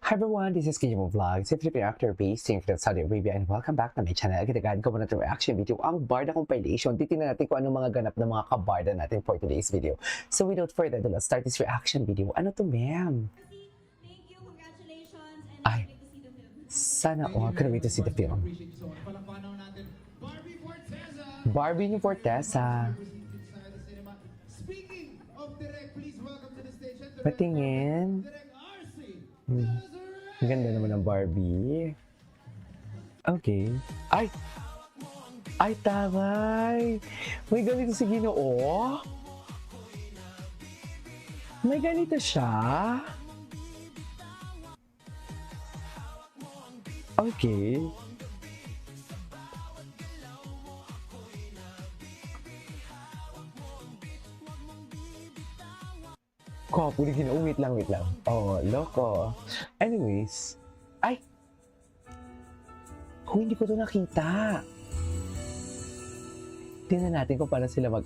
Hi everyone, this is Kijimo Vlogs, a Filipino actor based in Saudi Arabia, and welcome back to my channel. Agad-agad ko muna itong reaction video, ang Barda compilation. Titingnan natin kung anong mga ganap ng mga kabarda natin for today's video. So without further ado, let's start this reaction video. Ano to, ma'am? Thank you, congratulations, and Ay, can't wait to see the film. sana all. Can't wait to see the film. Appreciate you so much. Palakpakan natin, Barbie Forteza. Barbie ni Forteza. Speaking of direct, please welcome to the stage. Patingin. Direct RC. Ang ganda naman ng Barbie. Okay. Ay! Ay, taray! May ganito si Ginoo. May ganito siya. Okay. Kopo ni Ginoo. Wait lang. Oh, loko. Anyways. Ay! Kung hindi ko to nakita. Tingnan natin kung paano sila what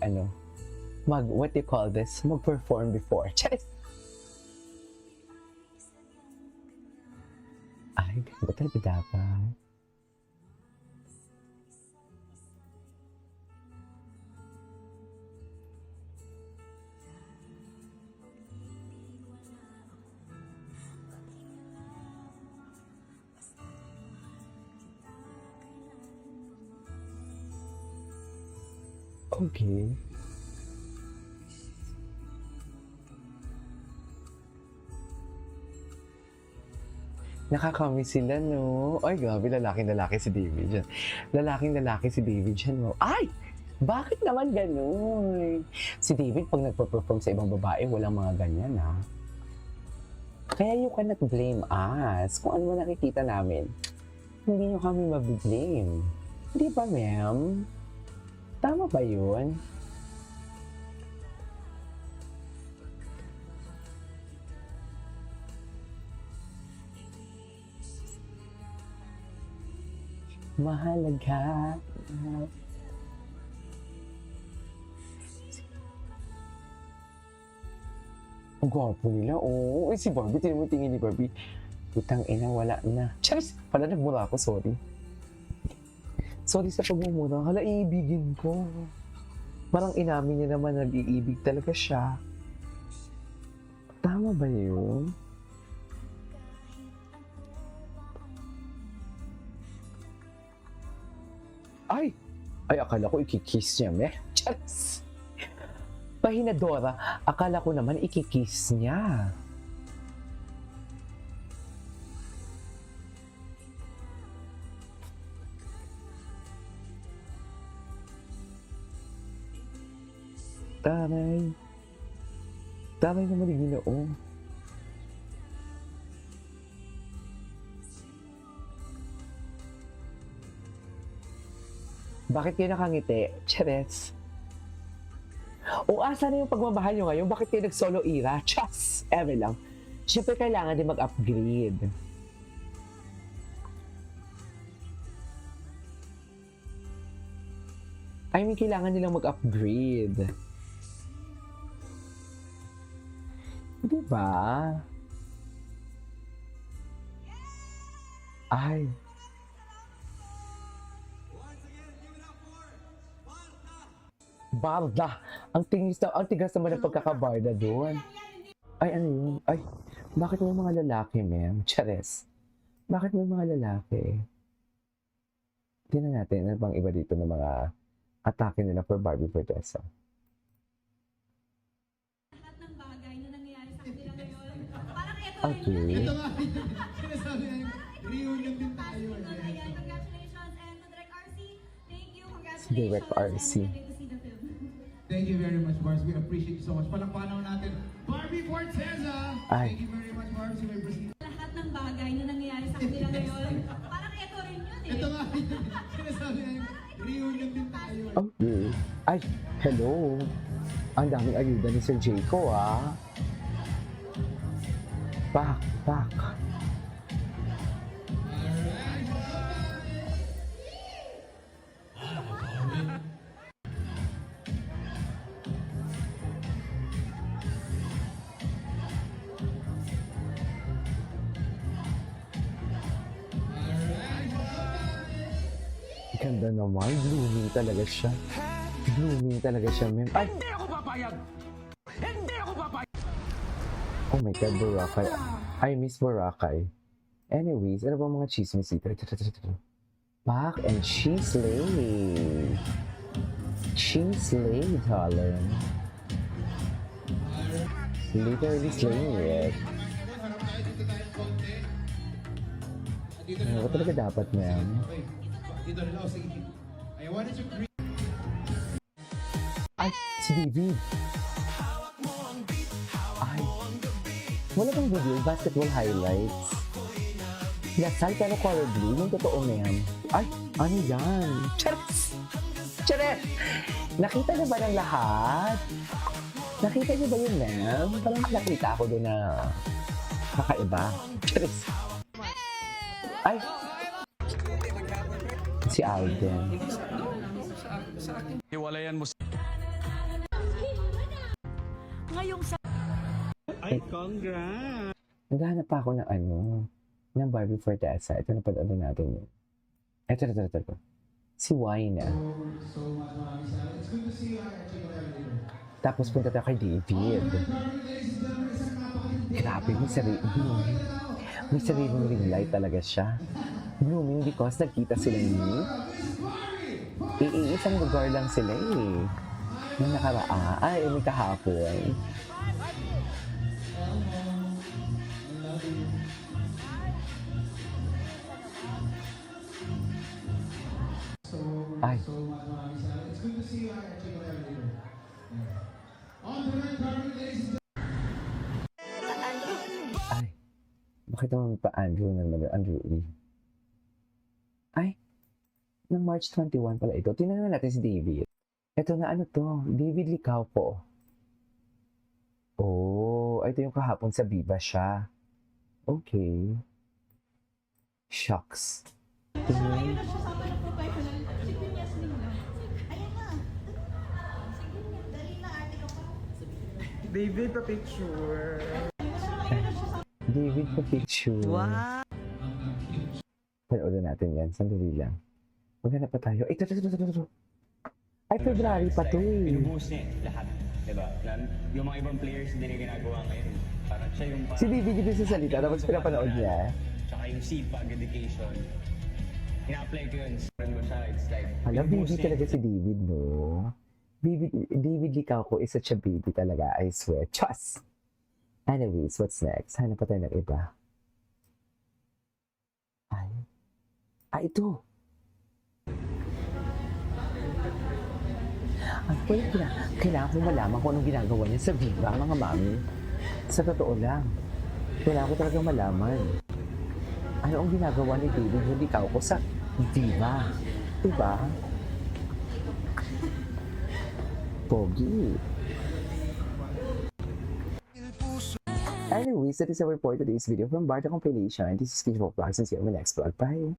do you call this? Mag-perform before. Charis! Ay, ba talaga dapat? Okay. Nakakamiss sila, no? Ay, grabe, lalaking-lalaki si David dyan. Lalaking-lalaki si David dyan, no? Ay! Bakit naman ganun? Si David, pag nagpa-perform sa ibang babae, walang mga ganyan, ha? Kaya you cannot blame us. Kung ano man nakikita namin, hindi nyo kami mabiblame. Di ba, ma'am? Tama ba yun? Mahalaga. Ang gwapo nila, oh. Ay, si Barbie, tingin ni Barbie. Putang ina, wala na. Charis! Pala nagmura ako, sorry. Sorry sa pagmumura. Hala, iibigin ko. Parang inamin niya naman nag-iibig talaga siya. Tama ba yun? Ay! Ay, akala ko ikikiss niya, meh. Charis! Pahinadora, akala ko naman ikikiss niya. Taray. Taray naman yung Ginoo. Bakit kayo nakangiti? Chares. O asa na yung pagmamahal nyo ngayon? Bakit kayo nag-solo era? Chas! Ever lang. Siyempre kailangan din mag-upgrade. I mean, kailangan nilang mag-upgrade. Diba? Ay. Barda. Ang tigas naman ng pagkakabarda doon. Ay, ano yun? Ay, bakit may mga lalaki, ma'am? Chares. Bakit may mga lalaki? Tingnan natin, ano bang iba dito ng mga atake nila for Barbie Forteza. Lahat ng bagay na nangyayari sa kanila ngayon, parang ito Okay. Ito nga, sinasabi na yung reunion din tayo. Ayan, congratulations, and to Direct RC, thank you, congratulations, Direct RC. and can't wait to see the film. Thank you very much, Barbs. We appreciate you so much. Palakpakan natin, Barbie Forteza. Ay. Thank you very much, Barbs. You may proceed. Lahat ng bagay na nangyayari sa kanila ngayon, parang ito rin yun eh. Ito nga, sinasabi na yung reunion din tayo. Okay. Ay, hello. Ang daming ayuda ni Sir Jayco, ah. Back. Ganda naman. Blooming talaga siya. Blooming talaga siya, ma'am. Ay! Hindi ako papayag! Hindi ako papayag! Oh my God, Boracay. I miss Boracay. Anyways, ano ba mga chismis dito? Back and she slay. She slay, darling. Literally slaying it. Ano ba talaga dapat, ma'am? Dito rin ako, sige. I wanted to greet Ay, si David. Ay, wala bang video, basketball highlights. Lasal pero color blue, yung totoo, ma'am. Ay, ano yan? Chares! Chares! Nakita niyo ba ng lahat? Nakita niyo ba yun, ma'am? Parang nakita ako doon na kakaiba. Chares! Ay! Si Alden. Hiwalayan mo Ngayong sa... Ay, congrats! Naghahanap pa ako ng ng Barbie for Tessa. Ito na pala natin yun. Ito. Si Wayna. so much, maraming salamat. It's good to see you. I'll check it out later. Tapos punta tayo kay David. Grabe, may sariling ring light talaga siya. Blooming because nagkita sila ni iisang lugar lang sila eh. Nung nakaraan, may kahapon. Ay, So much, maraming salamat. It's good to see you. I'll check it out later. On the red carpet, ladies and ay. Bakit naman pa Andrew Andrew E? Ay, ng March 21 pala ito. Tingnan natin si David. Ito na ano to? David Licauco. Oh, ito yung kahapon sa Viva siya. Okay. Shucks. Tingnan. Kasama ng professional. Si Pinyas nila. Ayan na. Sige, dali na ate ka pa. David, pa-picture. David pa picture. Wow! Panoorin natin yan. Sandali lang. Maghanap pa tayo. Ito. Ay, February pa to eh. Pinubuhos niya lahat. Diba? Yung mga ibang players hindi na ginagawa ngayon. Parang siya yung Si David dito sa salita, tapos pinapanood niya. Tsaka yung sipag, dedication. Ina-apply ko yun. Friend ko siya, it's like, Alam, pinubuhos baby niya. talaga si David, no? David Licauco is such a baby talaga, I swear. Chas! Anyways, what's next? Hanap pa tayo ng iba. Ay, ito! Kailangan kong malaman kung anong ginagawa niya sa Viva, mga mami. Sa totoo lang. Kailangan ko talagang malaman. Ano ang ginagawa ni David Licauco sa Viva? Diba? Pogi. Anyways, that is our for today's video from Barta Compilation. This is Kitchen Vlogs and see you on my next vlog. Bye!